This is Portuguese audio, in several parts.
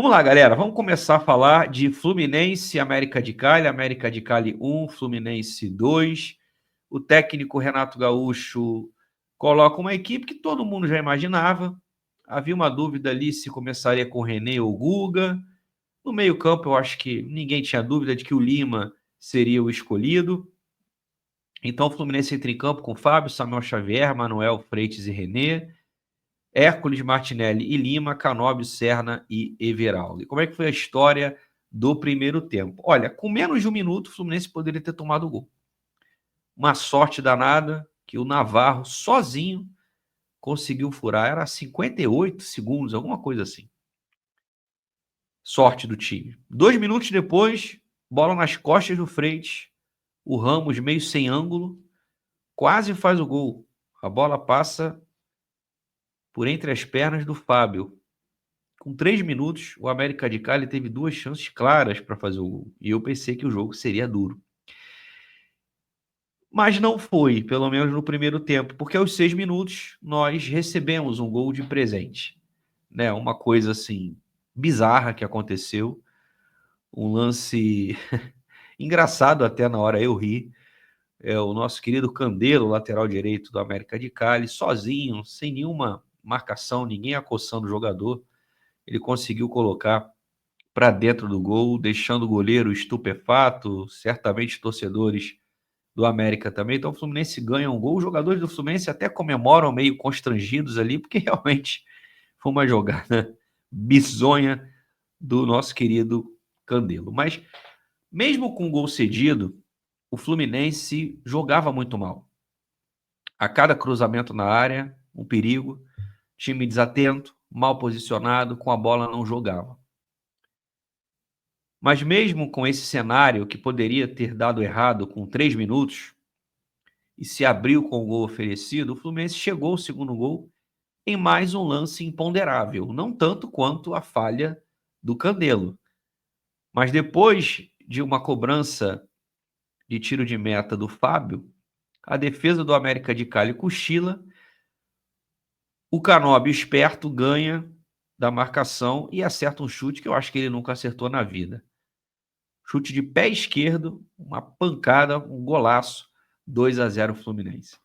Vamos lá, galera. Vamos começar a falar de Fluminense, América de Cali 1, Fluminense 2. O técnico Renato Gaúcho coloca uma equipe que todo mundo já imaginava. Havia uma dúvida ali se começaria com o René ou o Guga. No meio-campo, eu acho que ninguém tinha dúvida de que o Lima seria o escolhido. Então, o Fluminense entra em campo com Fábio, Samuel Xavier, Manuel Freitas e René. Hércules, Martinelli e Lima, Canóbio, Serna e Everaldo. E como é que foi a história do primeiro tempo? Olha, com menos de um minuto, o Fluminense poderia ter tomado o gol. Uma sorte danada que o Navarro, sozinho, conseguiu furar. Era 58 segundos, alguma coisa assim. Sorte do time. 2 minutos depois, bola nas costas do Freitas. O Ramos, meio sem ângulo, quase faz o gol. A bola passa por entre as pernas do Fábio. Com 3 minutos, o América de Cali teve 2 chances claras para fazer o gol. E eu pensei que o jogo seria duro. Mas não foi, pelo menos no primeiro tempo, porque aos 6 minutos nós recebemos um gol de presente. Né? Uma coisa assim bizarra que aconteceu. Um lance engraçado até na hora, eu ri. É o nosso querido Candelo, lateral direito do América de Cali, sozinho, sem nenhuma marcação, ninguém acossando o jogador. Ele conseguiu colocar para dentro do gol, deixando o goleiro estupefato, certamente torcedores do América também. Então o Fluminense ganha um gol, os jogadores do Fluminense até comemoram meio constrangidos ali, porque realmente foi uma jogada bizonha do nosso querido Candelo. Mas mesmo com o gol cedido, o Fluminense jogava muito mal. A cada cruzamento na área, um perigo, time desatento, mal posicionado, com a bola não jogava. Mas mesmo com esse cenário que poderia ter dado errado com 3 minutos e se abriu com o gol oferecido, o Fluminense chegou ao segundo gol em mais um lance imponderável, não tanto quanto a falha do Candelo. Mas depois de uma cobrança de tiro de meta do Fábio, a defesa do América de Cali cochila, o Canóbio esperto ganha da marcação e acerta um chute que eu acho que ele nunca acertou na vida. Chute de pé esquerdo, uma pancada, um golaço, 2-0 Fluminense.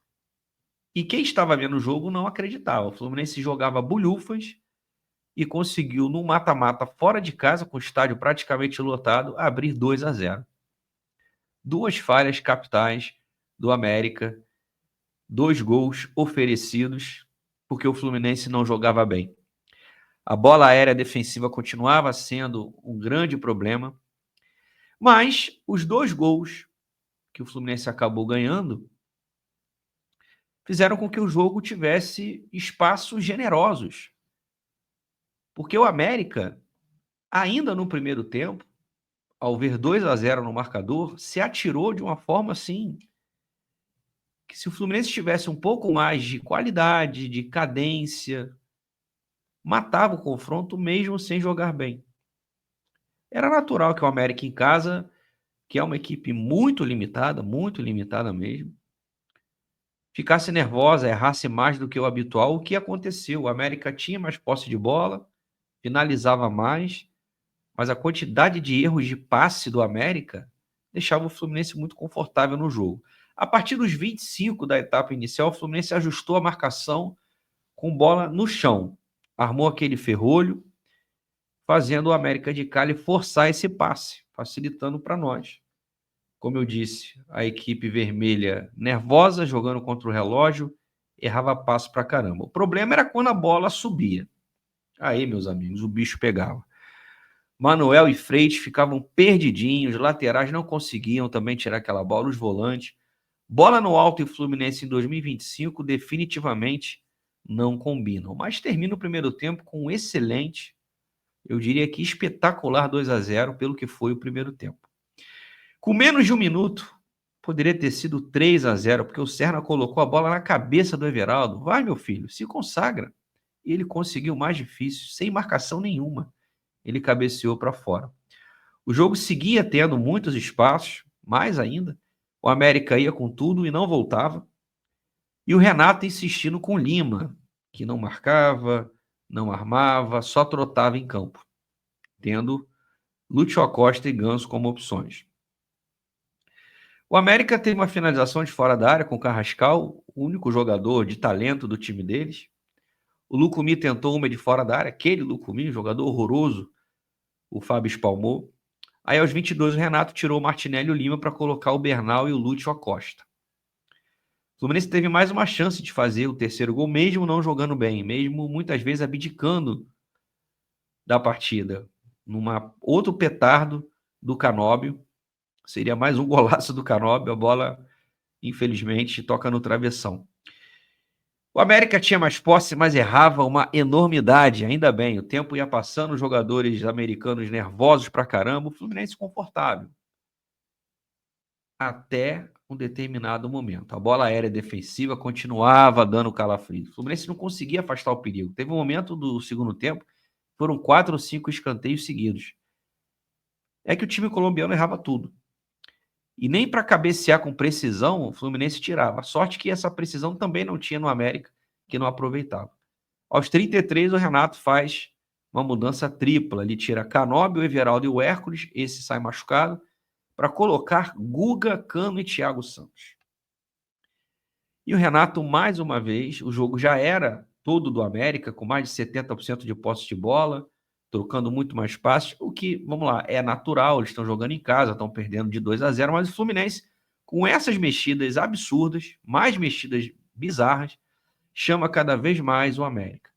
E quem estava vendo o jogo não acreditava. O Fluminense jogava bulhufas e conseguiu, no mata-mata fora de casa, com o estádio praticamente lotado, abrir 2-0. 2 falhas capitais do América, 2 gols oferecidos, porque o Fluminense não jogava bem. A bola aérea defensiva continuava sendo um grande problema, mas os 2 gols que o Fluminense acabou ganhando fizeram com que o jogo tivesse espaços generosos. Porque o América, ainda no primeiro tempo, ao ver 2-0 no marcador, se atirou de uma forma assim que se o Fluminense tivesse um pouco mais de qualidade, de cadência, matava o confronto mesmo sem jogar bem. Era natural que o América em casa, que é uma equipe muito limitada mesmo, ficasse nervosa, errasse mais do que o habitual. O que aconteceu? O América tinha mais posse de bola, finalizava mais, mas a quantidade de erros de passe do América deixava o Fluminense muito confortável no jogo. A partir dos 25 da etapa inicial, o Fluminense ajustou a marcação com bola no chão, armou aquele ferrolho, fazendo o América de Cali forçar esse passe, facilitando para nós. Como eu disse, a equipe vermelha nervosa, jogando contra o relógio, errava passo pra caramba. O problema era quando a bola subia. Aí, meus amigos, o bicho pegava. Manuel e Freitas ficavam perdidinhos, os laterais não conseguiam também tirar aquela bola, os volantes. Bola no alto e Fluminense em 2025 definitivamente não combinam. Mas termina o primeiro tempo com um excelente, eu diria que espetacular 2-0 pelo que foi o primeiro tempo. Com menos de um minuto, poderia ter sido 3-0, porque o Serna colocou a bola na cabeça do Everaldo. Vai, meu filho, se consagra. E ele conseguiu o mais difícil, sem marcação nenhuma. Ele cabeceou para fora. O jogo seguia tendo muitos espaços, mais ainda. O América ia com tudo e não voltava. E o Renato insistindo com o Lima, que não marcava, não armava, só trotava em campo. tendo Lúcio Acosta e Ganso como opções. O América teve uma finalização de fora da área com o Carrascal, o único jogador de talento do time deles. O Lucumi tentou uma de fora da área, aquele Lucumi, jogador horroroso, o Fábio espalmou. Aí aos 22 o Renato tirou o Martinelli e o Lima para colocar o Bernal e o Lúcio Acosta. O Fluminense teve mais uma chance de fazer o terceiro gol, mesmo não jogando bem, mesmo muitas vezes abdicando da partida. Numa outro petardo do Canóbio, seria mais um golaço do Canóbio, a bola, infelizmente, toca no travessão. O América tinha mais posse, mas errava uma enormidade, ainda bem. O tempo ia passando, os jogadores americanos nervosos pra caramba, o Fluminense confortável. Até um determinado momento. A bola aérea defensiva continuava dando calafrio. O Fluminense não conseguia afastar o perigo. Teve um momento do segundo tempo, foram 4 ou 5 escanteios seguidos. É que o time colombiano errava tudo. E nem para cabecear com precisão, o Fluminense tirava. A sorte que essa precisão também não tinha no América, que não aproveitava. Aos 33, o Renato faz uma mudança tripla. Ele tira Canóbio, o Everaldo e o Hércules, esse sai machucado, para colocar Guga, Cano e Thiago Santos. E o Renato, mais uma vez, o jogo já era todo do América, com mais de 70% de posse de bola, trocando muito mais passes, o que, vamos lá, é natural, eles estão jogando em casa, estão perdendo de 2-0, mas o Fluminense, com essas mexidas absurdas, mais mexidas bizarras, chama cada vez mais o América.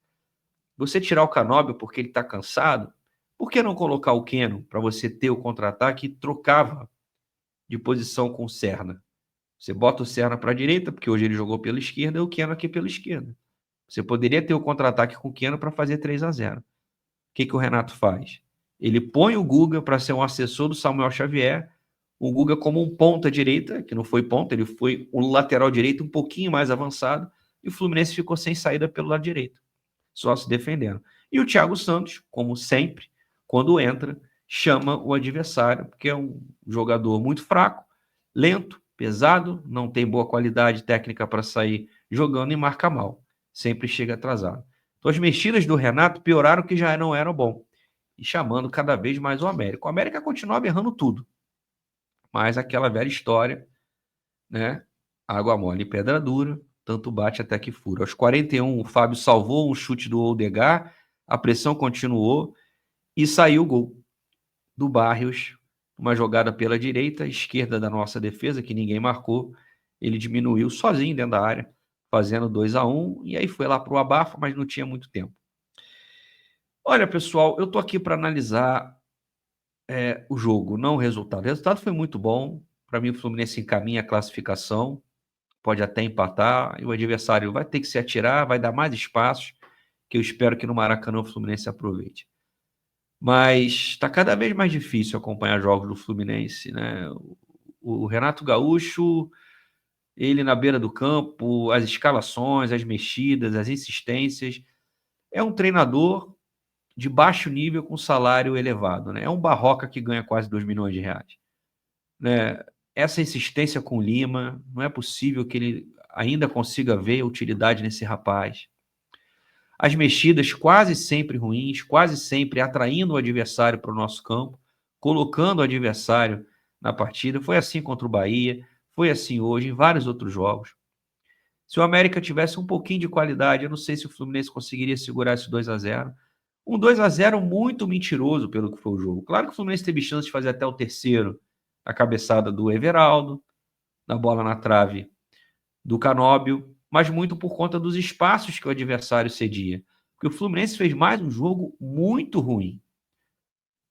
Você tirar o Canóbio porque ele está cansado, por que não colocar o Keno para você ter o contra-ataque e trocava de posição com o Serna? Você bota o Serna para a direita, porque hoje ele jogou pela esquerda, e o Keno aqui pela esquerda. Você poderia ter o contra-ataque com o Keno para fazer 3-0. O que o Renato faz? Ele põe o Guga para ser um assessor do Samuel Xavier, o Guga como um ponta-direita, que não foi ponta, ele foi um lateral direito um pouquinho mais avançado, e o Fluminense ficou sem saída pelo lado direito, só se defendendo. E o Thiago Santos, como sempre, quando entra, chama o adversário, porque é um jogador muito fraco, lento, pesado, não tem boa qualidade técnica para sair jogando e marca mal. Sempre chega atrasado. Então as mexidas do Renato pioraram o que já não era bom. E chamando cada vez mais o América. O América continuava errando tudo. Mas aquela velha história, né? Água mole e pedra dura, tanto bate até que fura. Aos 41, o Fábio salvou um chute do Odegaard, a pressão continuou e saiu o gol do Barrios, uma jogada pela direita, esquerda da nossa defesa, que ninguém marcou. Ele diminuiu sozinho dentro da área, fazendo 2-1, e aí foi lá para o abafa, mas não tinha muito tempo. Olha, pessoal, eu tô aqui para analisar o jogo, não o resultado. O resultado foi muito bom. Para mim, o Fluminense encaminha a classificação, pode até empatar, e o adversário vai ter que se atirar, vai dar mais espaços, que eu espero que no Maracanã o Fluminense aproveite. Mas está cada vez mais difícil acompanhar jogos do Fluminense, né? O Renato Gaúcho, ele na beira do campo, as escalações, as mexidas, as insistências, é um treinador de baixo nível com salário elevado, né? É um Barroca que ganha quase 2 milhões de reais, né? Essa insistência com o Lima, não é possível que ele ainda consiga ver utilidade nesse rapaz. As mexidas quase sempre ruins, quase sempre atraindo o adversário para o nosso campo, colocando o adversário na partida. Foi assim contra o Bahia, foi assim hoje, em vários outros jogos. Se o América tivesse um pouquinho de qualidade, eu não sei se o Fluminense conseguiria segurar esse 2-0. Um 2-0 muito mentiroso pelo que foi o jogo. Claro que o Fluminense teve chance de fazer até o terceiro, a cabeçada do Everaldo, na bola na trave do Canóbio, mas muito por conta dos espaços que o adversário cedia. Porque o Fluminense fez mais um jogo muito ruim.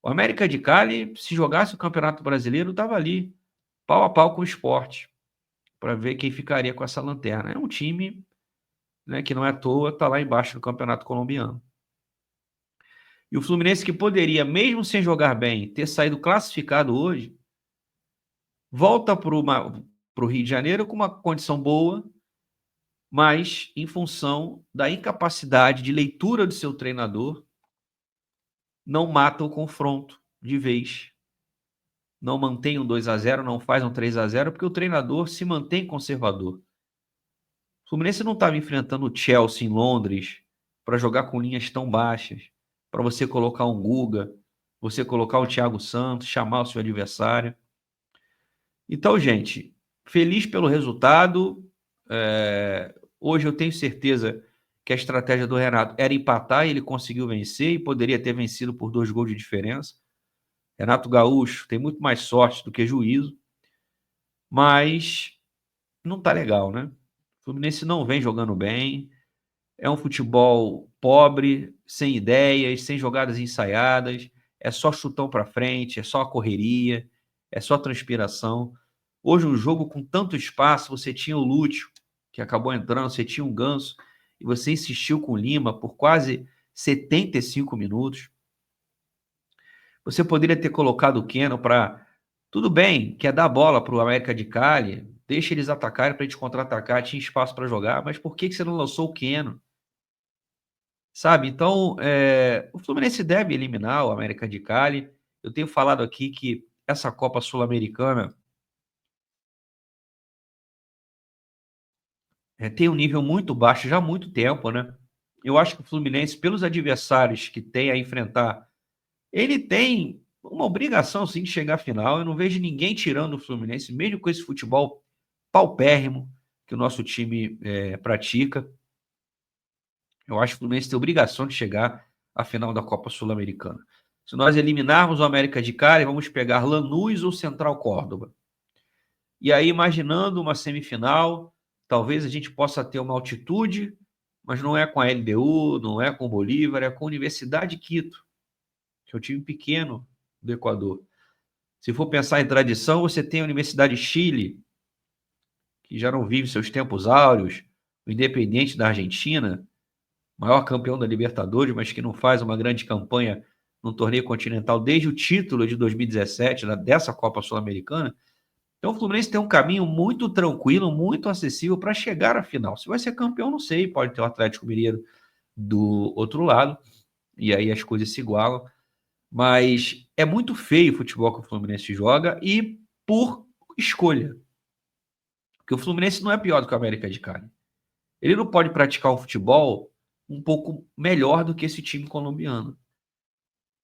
O América de Cali, se jogasse o Campeonato Brasileiro, estava ali, pau a pau com o Sport, para ver quem ficaria com essa lanterna. É um time, né, que não é à toa, está lá embaixo do Campeonato Colombiano. E o Fluminense, que poderia, mesmo sem jogar bem, ter saído classificado hoje, volta para o Rio de Janeiro com uma condição boa, mas em função da incapacidade de leitura do seu treinador, não mata o confronto de vez. Não mantém um 2-0, não faz um 3-0, porque o treinador se mantém conservador. O Fluminense não estava enfrentando o Chelsea em Londres para jogar com linhas tão baixas, para você colocar um Guga, você colocar o Thiago Santos, chamar o seu adversário. Então, gente, feliz pelo resultado. Hoje eu tenho certeza que a estratégia do Renato era empatar e ele conseguiu vencer e poderia ter vencido por 2 gols de diferença. Renato Gaúcho tem muito mais sorte do que juízo, mas não tá legal, né? O Fluminense não vem jogando bem, é um futebol pobre, sem ideias, sem jogadas ensaiadas, é só chutão para frente, é só correria, é só transpiração. Hoje, um jogo com tanto espaço, você tinha o Lúcio, que acabou entrando, você tinha um Ganso, e você insistiu com o Lima por quase 75 minutos. Você poderia ter colocado o Keno para. Tudo bem, quer dar bola para o América de Cali, deixa eles atacarem para a gente contra-atacar, tinha espaço para jogar, mas por que você não lançou o Keno? Sabe? Então, o Fluminense deve eliminar o América de Cali. Eu tenho falado aqui que essa Copa Sul-Americana tem um nível muito baixo já há muito tempo, né? Eu acho que o Fluminense, pelos adversários que tem a enfrentar, ele tem uma obrigação, sim, de chegar à final. Eu não vejo ninguém tirando o Fluminense, mesmo com esse futebol paupérrimo que o nosso time pratica. Eu acho que o Fluminense tem obrigação de chegar à final da Copa Sul-Americana. Se nós eliminarmos o América de Cali, vamos pegar Lanús ou Central Córdoba. E aí, imaginando uma semifinal, talvez a gente possa ter uma altitude, mas não é com a LDU, não é com o Bolívar, é com a Universidade de Quito, que é um time pequeno do Equador. Se for pensar em tradição, você tem a Universidade de Chile, que já não vive seus tempos áureos, o Independiente da Argentina, maior campeão da Libertadores, mas que não faz uma grande campanha no torneio continental desde o título de 2017, dessa Copa Sul-Americana. Então o Fluminense tem um caminho muito tranquilo, muito acessível para chegar à final. Se vai ser campeão, não sei, pode ter o Atlético Mineiro do outro lado, e aí as coisas se igualam. Mas é muito feio o futebol que o Fluminense joga e por escolha. Porque o Fluminense não é pior do que o América de Cali. Ele não pode praticar um futebol um pouco melhor do que esse time colombiano.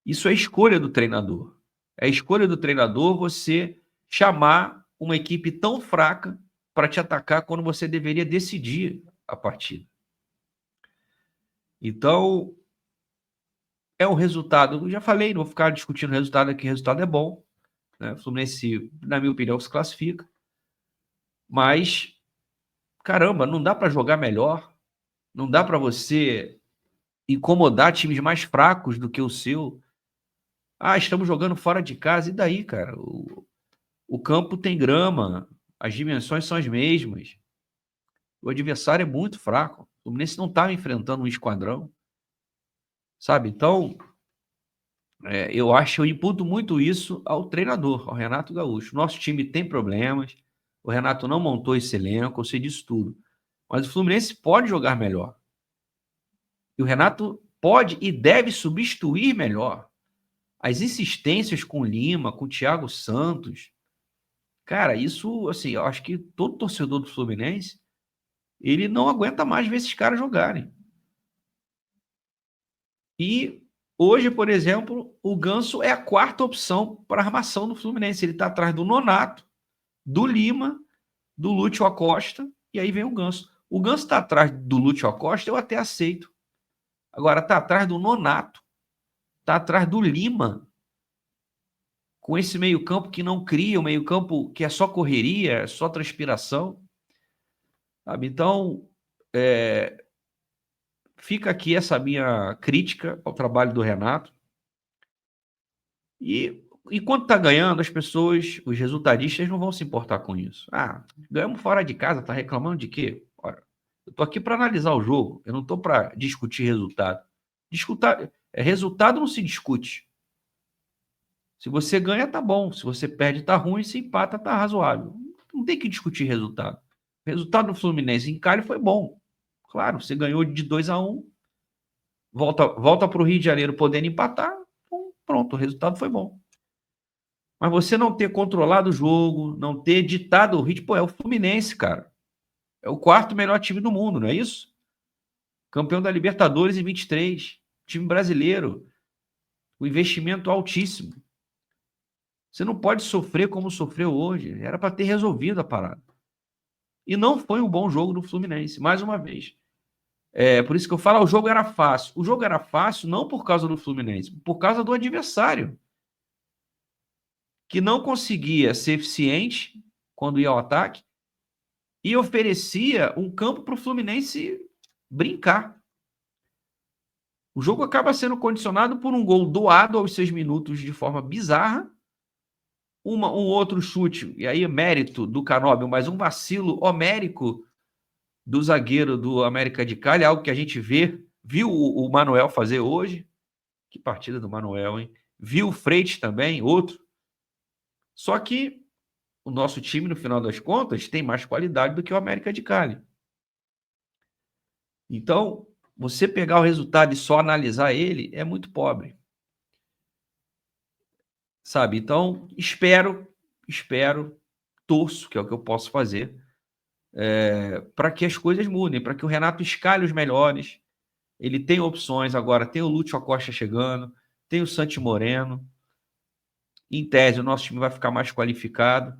Isso é escolha do treinador. É escolha do treinador você chamar uma equipe tão fraca para te atacar quando você deveria decidir a partida. Então, é um resultado. Eu já falei, não vou ficar discutindo o resultado aqui, o resultado é bom. Né? O Fluminense, na minha opinião, se classifica. Mas, caramba, não dá para jogar melhor. Não dá para você incomodar times mais fracos do que o seu. Ah, estamos jogando fora de casa. E daí, cara? O campo tem grama, as dimensões são as mesmas. O adversário é muito fraco. O Fluminense não estava enfrentando um esquadrão, sabe? Então, eu acho, eu imputo muito isso ao treinador, ao Renato Gaúcho. Nosso time tem problemas, o Renato não montou esse elenco, eu sei disso tudo. Mas o Fluminense pode jogar melhor. E o Renato pode e deve substituir melhor. As insistências com o Lima, com o Thiago Santos, cara, isso, assim, eu acho que todo torcedor do Fluminense, ele não aguenta mais ver esses caras jogarem. E hoje, por exemplo, o Ganso é a quarta opção para armação do Fluminense. Ele está atrás do Nonato, do Lima, do Lúcio Acosta, e aí vem o Ganso. O Ganso está atrás do Lúcio Acosta, eu até aceito. Agora, está atrás do Nonato, está atrás do Lima, com esse meio-campo que não cria, um meio-campo que é só correria, é só transpiração. Sabe? Então, fica aqui essa minha crítica ao trabalho do Renato. E enquanto está ganhando, as pessoas, os resultadistas, não vão se importar com isso. Ah, ganhamos fora de casa, tá reclamando de quê? Ora, eu tô aqui para analisar o jogo, eu não tô para discutir resultado. Resultado não se discute. Se você ganha, tá bom. Se você perde, tá ruim. Se empata, tá razoável. Não tem que discutir resultado. O resultado do Fluminense em Cali foi bom. Claro, você ganhou de 2-1, volta para o Rio de Janeiro podendo empatar, pronto, o resultado foi bom. Mas você não ter controlado o jogo, não ter ditado o ritmo, pô, é o Fluminense, cara. É o quarto melhor time do mundo, não é isso? Campeão da Libertadores em 23, time brasileiro. O investimento altíssimo. Você não pode sofrer como sofreu hoje. Era para ter resolvido a parada. E não foi um bom jogo do Fluminense, mais uma vez. Por isso que eu falo, o jogo era fácil. O jogo era fácil não por causa do Fluminense, por causa do adversário, que não conseguia ser eficiente quando ia ao ataque e oferecia um campo para o Fluminense brincar. O jogo acaba sendo condicionado por um gol doado aos 6 minutos de forma bizarra, um outro chute, e aí mérito do Canóbio, mas um vacilo homérico do zagueiro do América de Cali, algo que a gente viu o Manuel fazer hoje. Que partida do Manuel, hein? Viu o Freitas também, outro. Só que o nosso time, no final das contas, tem mais qualidade do que o América de Cali. Então, você pegar o resultado e só analisar ele é muito pobre. Sabe? Então, espero, torço, que é o que eu posso fazer, para que as coisas mudem, para que o Renato escale os melhores. Ele tem opções agora, tem o Lúcio Acosta chegando, tem o Santi Moreno. Em tese, o nosso time vai ficar mais qualificado.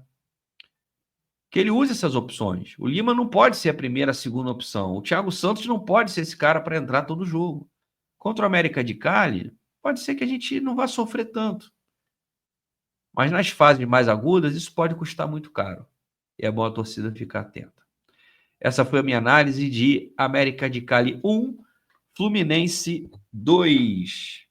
Que ele use essas opções. O Lima não pode ser a primeira, a segunda opção. O Thiago Santos não pode ser esse cara para entrar todo jogo. Contra o América de Cali, pode ser que a gente não vá sofrer tanto. Mas nas fases mais agudas, isso pode custar muito caro. E é bom a torcida ficar atenta. Essa foi a minha análise de América de Cali 1, Fluminense 2.